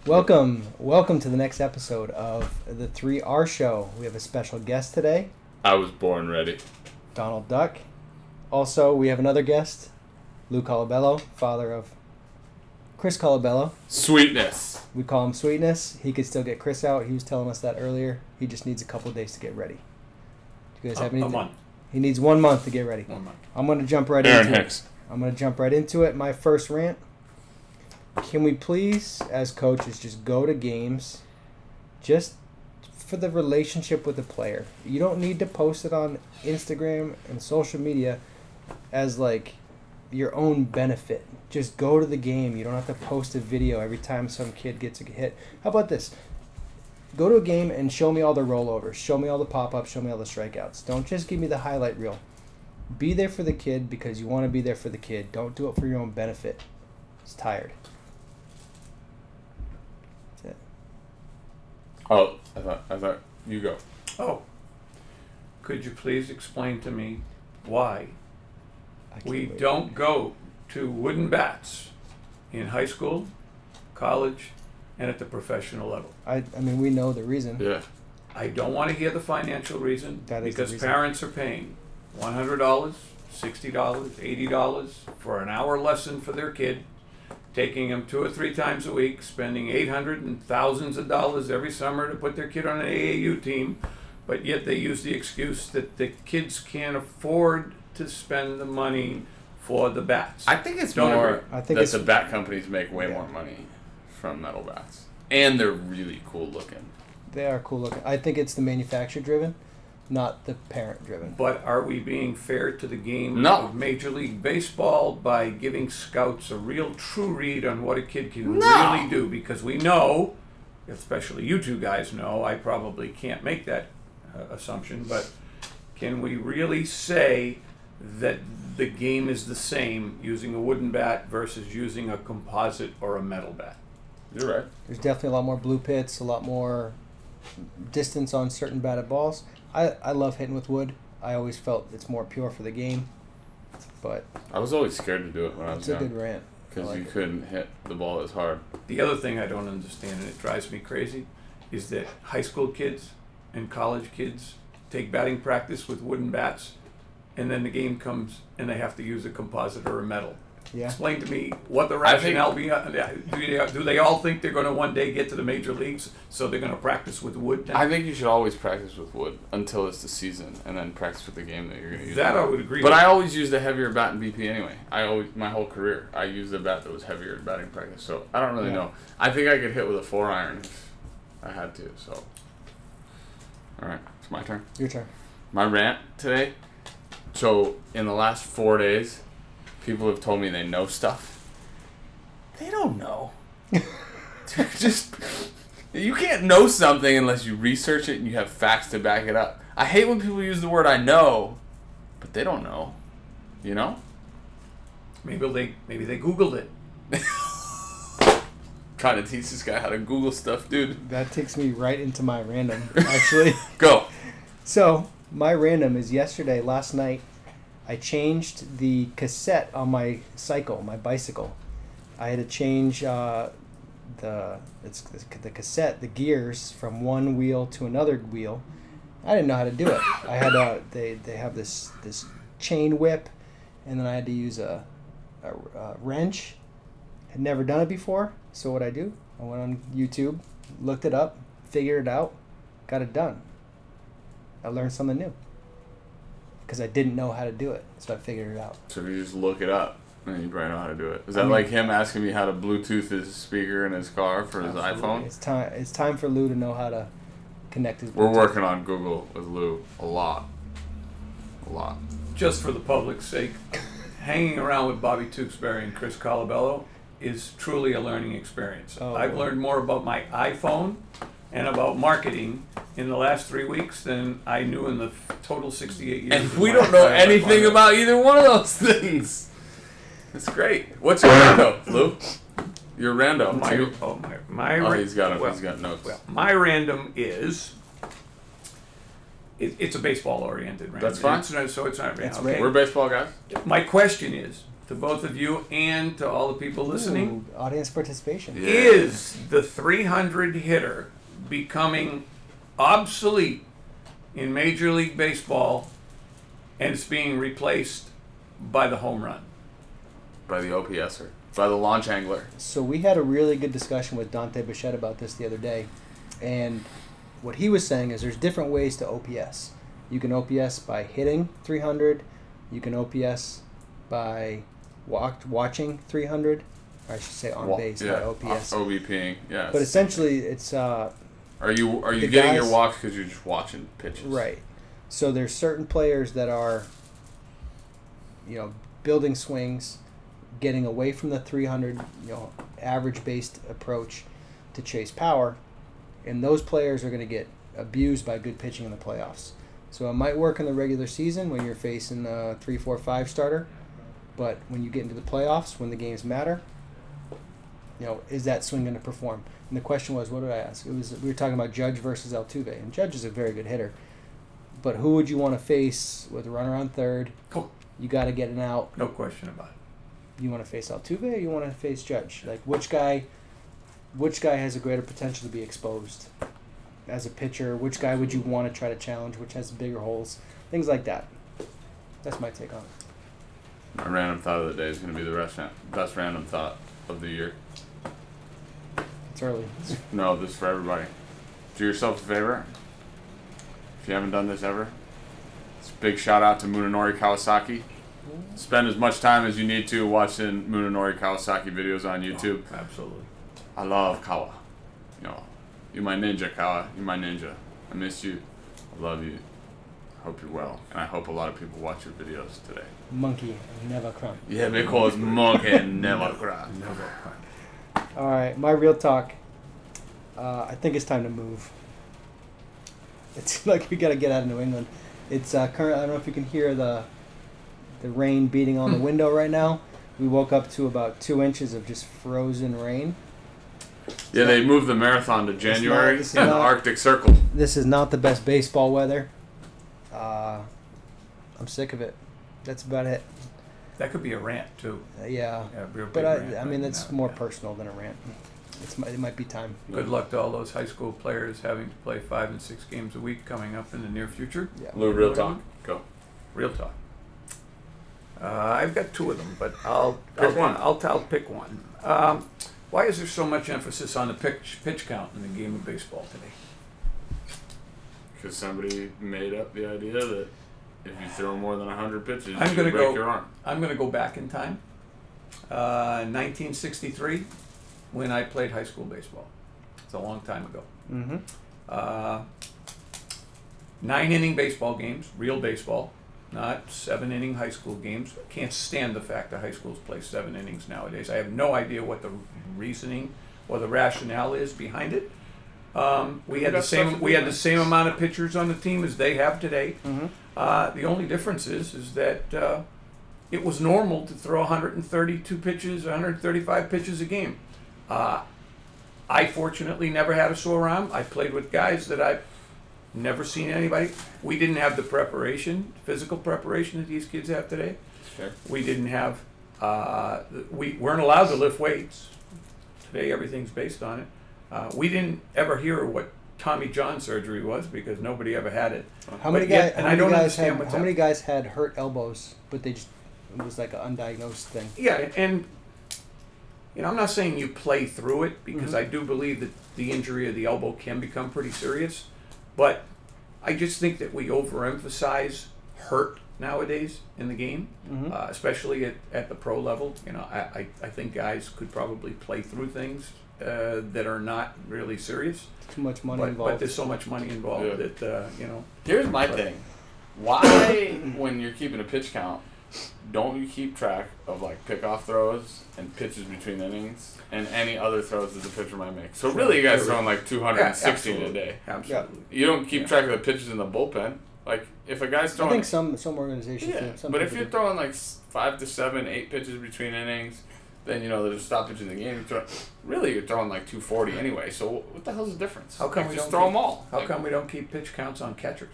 Welcome to the next episode of the 3R Show. We have a special guest today, I was born ready. Donald Duck. Also, we have another guest, Lou Colabello, father of Chris Colabello. Sweetness. We call him Sweetness. He could still get Chris out. He was telling us that earlier. He just needs a couple of days to get ready. Do you guys have anything? A month. He needs 1 month to get ready. 1 month. I'm going to jump right Aaron into Hicks. it. I'm going to jump right into it. My first rant. Can we please, as coaches, just go to games just for the relationship with the player? You don't need to post it on Instagram and social media as like your own benefit. Just go to the game. You don't have to post a video every time some kid gets a hit. How about this? Go to a game and show me all the rollovers. Show me all the pop-ups. Show me all the strikeouts. Don't just give me the highlight reel. Be there for the kid because you want to be there for the kid. Don't do it for your own benefit. It's tired. Oh, I thought you go. Oh, could you please explain to me why we don't go to wooden bats in high school, college, and at the professional level? I mean, we know the reason. Yeah. I don't want to hear the financial reason That is the because reason. parents are paying $100, $60, $80 for an hour lesson for their kid, taking them 2 or 3 times a week, spending $800 and thousands of dollars every summer to put their kid on an AAU team, but yet they use the excuse that the kids can't afford to spend the money for the bats. I think it's Don't more agree. I think that it's- the bat companies make way more money from metal bats. And they're really cool looking. They are cool looking. I think it's the manufacturer driven, not the parent driven. But are we being fair to the game No. of Major League Baseball by giving scouts a real true read on what a kid can No. really do? Because we know, especially you two guys know, I probably can't make that assumption, but can we really say that the game is the same using a wooden bat versus using a composite or a metal bat? You're right. There's definitely a lot more blue pits, a lot more distance on certain batted balls. I love hitting with wood. I always felt it's more pure for the game. But I was always scared to do it when I was it's a good young. rant. Because I like you it. couldn't hit the ball as hard. The other thing I don't understand, and it drives me crazy, is that high school kids and college kids take batting practice with wooden bats, and then the game comes and they have to use a composite or a metal. Yeah. Explain to me what the I think- rationale do they all think they're going to one day get to the major leagues, so they're going to practice with wood now? I think you should always practice with wood until it's the season, and then practice with the game that you're going to use. That I would agree But with. I always used a heavier bat in BP anyway. My whole career, I used a bat that was heavier in batting practice. So I don't really Yeah. know. I think I could hit with a 4-iron if I had to. So, all right, it's my turn. Your turn. My rant today. So in the last 4 days, people have told me they know stuff. They don't know. Just you can't know something unless you research it and you have facts to back it up. I hate when people use the word "I know," but they don't know. You know? Maybe they Googled it. Trying to teach this guy how to Google stuff, dude. That takes me right into my random, actually. Go. So, my random is last night, I changed the cassette on my bicycle. I had to change the cassette, the gears from one wheel to another wheel. I didn't know how to do it. I had they have this chain whip, and then I had to use a wrench. Had never done it before, so what I do? I went on YouTube, looked it up, figured it out, got it done. I learned something new because I didn't know how to do it, so I figured it out. So if you just look it up, then you probably know how to do it. Is that like him asking me how to Bluetooth his speaker in his car for his iPhone? It's time for Lou to know how to connect his We're Bluetooth. working on Google with Lou a lot. Just for the public's sake, hanging around with Bobby Tewksbury and Chris Colabello is truly a learning experience. Oh. I've learned more about my iPhone and about marketing in the last 3 weeks than I knew in the total 68 years. And of we my don't know entire anything life. about either one of those things. That's great. What's your rando, Lou? Your rando. He's got notes. Well, my random is it's a baseball oriented random. That's fine. So it's not random. It's Okay. We're baseball guys. My question is, to both of you and to all the people listening. Ooh, audience participation. Yeah. Is the 300 hitter becoming obsolete in Major League Baseball, and it's being replaced by the home run? By the OPSer. By the launch angler. So we had a really good discussion with Dante Bichette about this the other day, and what he was saying is there's different ways to OPS. You can OPS by hitting 300. You can OPS by watching 300. Or I should say on base by OPS. OBPing, yeah. But essentially, it's Are you getting guys, your walks because you're just watching pitches? right? So there's certain players that are, building swings, getting away from the 300, average-based approach to chase power, and those players are going to get abused by good pitching in the playoffs. So it might work in the regular season when you're facing a 3, 4, 5 starter, but when you get into the playoffs, when the games matter, is that swing going to perform? And the question was, what did I ask? We were talking about Judge versus Altuve, and Judge is a very good hitter, but who would you want to face with a runner on third? Cool. You got to get an out. No question about it. You want to face Altuve or you want to face Judge? Like, which guy has a greater potential to be exposed as a pitcher? Which guy would you want to try to challenge? Which has bigger holes? Things like that. That's my take on it. My random thought of the day is going to be the best random thought of the year. It's early. No, this is for everybody. Do yourself a favor. If you haven't done this ever, it's a big shout out to Munenori Kawasaki. Spend as much time as you need to watching Munenori Kawasaki videos on YouTube. Oh, absolutely. I love Kawa. You my ninja, Kawa. You my ninja. I miss you. I love you. I hope you're well. And I hope a lot of people watch your videos today. Monkey never crumb. Yeah, because monkey never cry. Never cry. All right, my real talk. I think it's time to move. It's like we got to get out of New England. It's current. I don't know if you can hear the rain beating on the window right now. We woke up to about 2 inches of just frozen rain. Yeah, they moved the marathon to January this is and the not- Arctic Circle. This is not the best baseball weather. I'm sick of it. That's about it. That could be a rant too. Yeah. Yeah, real big But rant I mean, right it's now. more Yeah. personal than a rant. It might be time. Good luck to all those high school players having to play 5 and 6 games a week coming up in the near future. Yeah. Lou, real talk. Go. Real talk. I've got 2 of them, but I'll Pick one. I'll pick one. Why is there so much emphasis on the pitch count in the game of baseball today? Because somebody made up the idea that if you throw more than 100 pitches, you I'm can gonna break go- your arm. I'm going to go back in time. 1963, when I played high school baseball. It's a long time ago. Mm-hmm. 9-inning baseball games, real baseball, not 7-inning high school games. I can't stand the fact that high schools play 7 innings nowadays. I have no idea what the reasoning or the rationale is behind it. We had the same amount of pitchers on the team as they have today. Mm-hmm. The only difference is that it was normal to throw 132 pitches, 135 pitches a game. I fortunately never had a sore arm. I played with guys that I've never seen anybody. We didn't have the preparation, physical preparation that these kids have today. Sure. We didn't have, we weren't allowed to lift weights. Today everything's based on it. We didn't ever hear what Tommy John surgery was because nobody ever had it. How many But yet- guys? and How I many don't guys understand had? what's How many happening. guys had hurt elbows, but it was like an undiagnosed thing. Yeah, and I'm not saying you play through it because Mm-hmm. I do believe that the injury of the elbow can become pretty serious, but I just think that we overemphasize hurt nowadays in the game, Mm-hmm. especially at the pro level. I think guys could probably play through things that are not really serious, Too much money but involved. there's so much money involved Yeah. that Here's my thing. Why, when you're keeping a pitch count, don't you keep track of like pickoff throws and pitches between innings and any other throws that the pitcher might make? So really, you guys Sure. throwing like 260 Yeah, a day. Absolutely. You don't keep Yeah. track of the pitches in the bullpen. Like if a guy's I throwing, think some organizations yeah. do. Some But if people you're do. throwing like 5 to 7, 8 pitches between innings, then there's stoppage in the game. You're throwing like 240 anyway. So what the hell's the difference? How come Like, we just don't throw keep- them all? How come we don't keep pitch counts on catchers?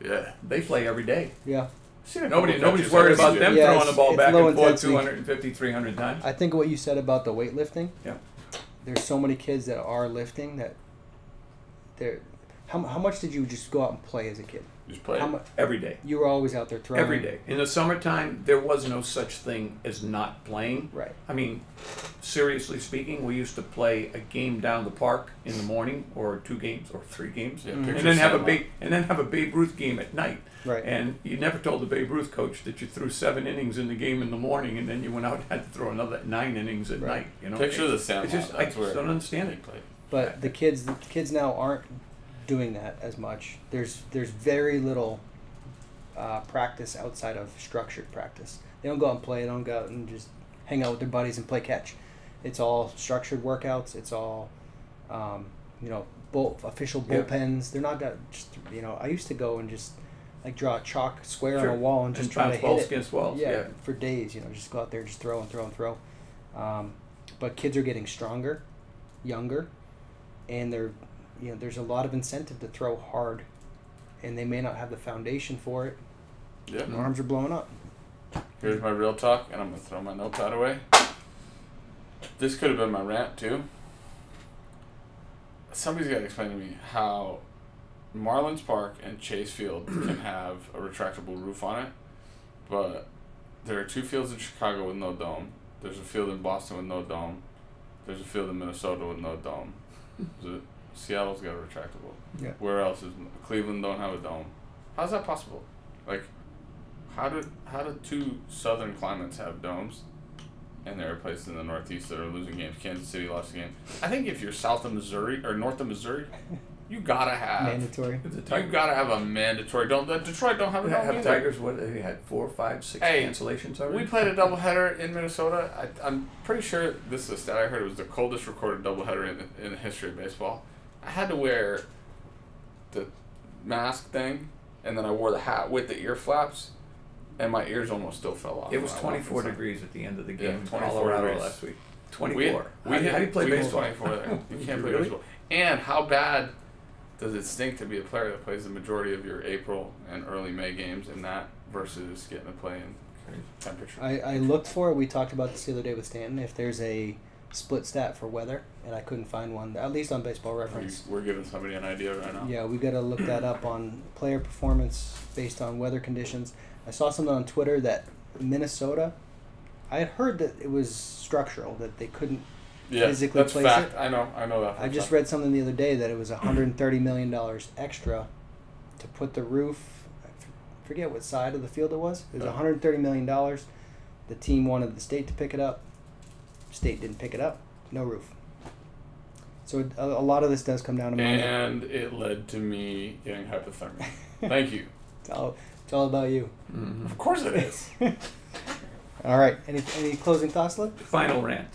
Yeah. They play every day. Yeah. Nobody's worried about them Yeah, throwing the ball it's back low and forth intensity. 250, 300 times. I think what you said about the weightlifting. Yeah. There's so many kids that are lifting that they're. How much did you just go out and play as a kid? Just play. Every day. You were always out there throwing. Every day. In the summertime, there was no such thing as not playing. Right. I mean, seriously speaking, we used to play a game down the park in the morning, or 2 games, or 3 games, Yeah, and picture then have a Sandlot. Babe Ruth game at night. Right. And you never told the Babe Ruth coach that you threw 7 innings in the game in the morning, and then you went out and had to throw another 9 innings at Right. night. You know, Picture the Sandlot. It's just, I That's just where don't understand he it. played. But the kids now aren't doing that as much. There's very little practice outside of structured practice. They don't go out and play. They don't go out and just hang out with their buddies and play catch. It's all structured workouts. It's all, official Yeah. bullpens. They're not just I used to go and just like draw a chalk square Sure. on a wall and just try to bounce hit balls it. against walls. Yeah, for days. Just go out there, just throw and throw and throw. But kids are getting stronger, younger, and there's a lot of incentive to throw hard, and they may not have the foundation for it. Yeah. Their arms are blowing up. Here's my real talk, and I'm gonna throw my notepad away. This could have been my rant too. Somebody's got to explain to me how Marlins Park and Chase Field can have a retractable roof on it, but there are 2 fields in Chicago with no dome. There's a field in Boston with no dome. There's a field in Minnesota with no dome. Seattle's got a retractable. Yeah. Where else is Cleveland don't have a dome? How's that possible? Like, how did 2 southern climates have domes, and there are places in the Northeast that are losing games? Kansas City lost a game. I think if you're south of Missouri or north of Missouri, you gotta have Mandatory. You gotta have a mandatory. Detroit don't have a dome Have either. Tigers? What they had 4, 5, 6 cancellations already. We played a doubleheader in Minnesota. I'm pretty sure this is a stat I heard. It was the coldest recorded doubleheader in the history of baseball. I had to wear the mask thing, and then I wore the hat with the ear flaps, and my ears almost still fell off. It was when I walked 24 inside. degrees at the end of the Yeah, game in 24 Colorado degrees. last week. We 24. how How do you play we hit baseball? 24 there. You can't play Really? baseball. And how bad does it stink to be a player that plays the majority of your April and early May games in that versus getting to play in temperature? I looked for it. We talked about this the other day with Stanton. If there's a split stat for weather, and I couldn't find one, at least on Baseball Reference. We're giving somebody an idea right now. Yeah, we got to look that up on player performance based on weather conditions. I saw something on Twitter that Minnesota, I had heard that it was structural, that they couldn't Yeah, physically that's place fact. it. I know that. For I a just fact. read something the other day that it was $130 million extra to put the roof, I forget what side of the field it was. It was $130 million. The team wanted the state to pick it up. State didn't pick it up. No roof. So a lot of this does come down to money. And it led to me getting hypothermia. Thank you. It's all about you. Mhm. Of course it is. All right. Any closing thoughts, Luke? Final rant.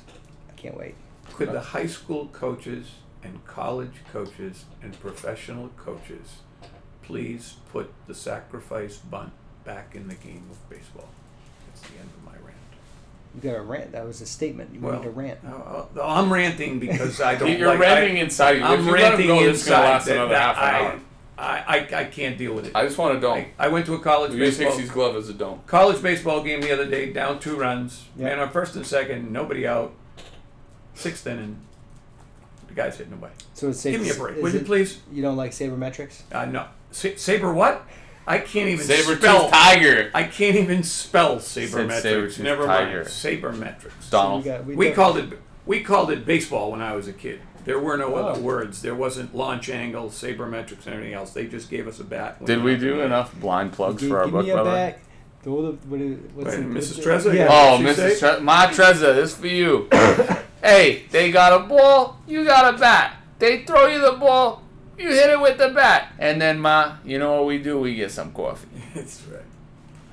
I can't wait. Could the high school coaches and college coaches and professional coaches please put the sacrifice bunt back in the game of baseball? That's the end of my rant. You got a rant. That was a statement. You wanted to rant. I'm ranting because I don't. You're ranting inside you. I'm If you let him ranting go, it's gonna inside. last another half an hour. I can't deal with it. I just want a dome. I went to a college baseball. U60's glove is a dome. College baseball game the other day, down 2 runs. Yeah. Man on first and second, nobody out. 6th inning, the guy's hitting away. So it's safe. Give me a break, is will you it- please? You don't like sabermetrics? No. Saber what? I can't even Saber-tooth spell. tiger. I can't even spell sabermetrics. saber-tooth Never tiger. mind. Sabermetrics. Donald. So We called it baseball when I was a kid. There were no other words. There wasn't launch angle, sabermetrics, or anything else. They just gave us a bat. Did we do enough blind plugs Give, for our give book, me a by the way? back. What's Wait, the, Mrs. Trezza? Yeah. Oh, What'd she Mrs. say? Ma Trezza, this for you. Hey, they got a ball, you got a bat. They throw you the ball, you hit it with the bat. And then, Ma, you know what we do? We get some coffee. That's right.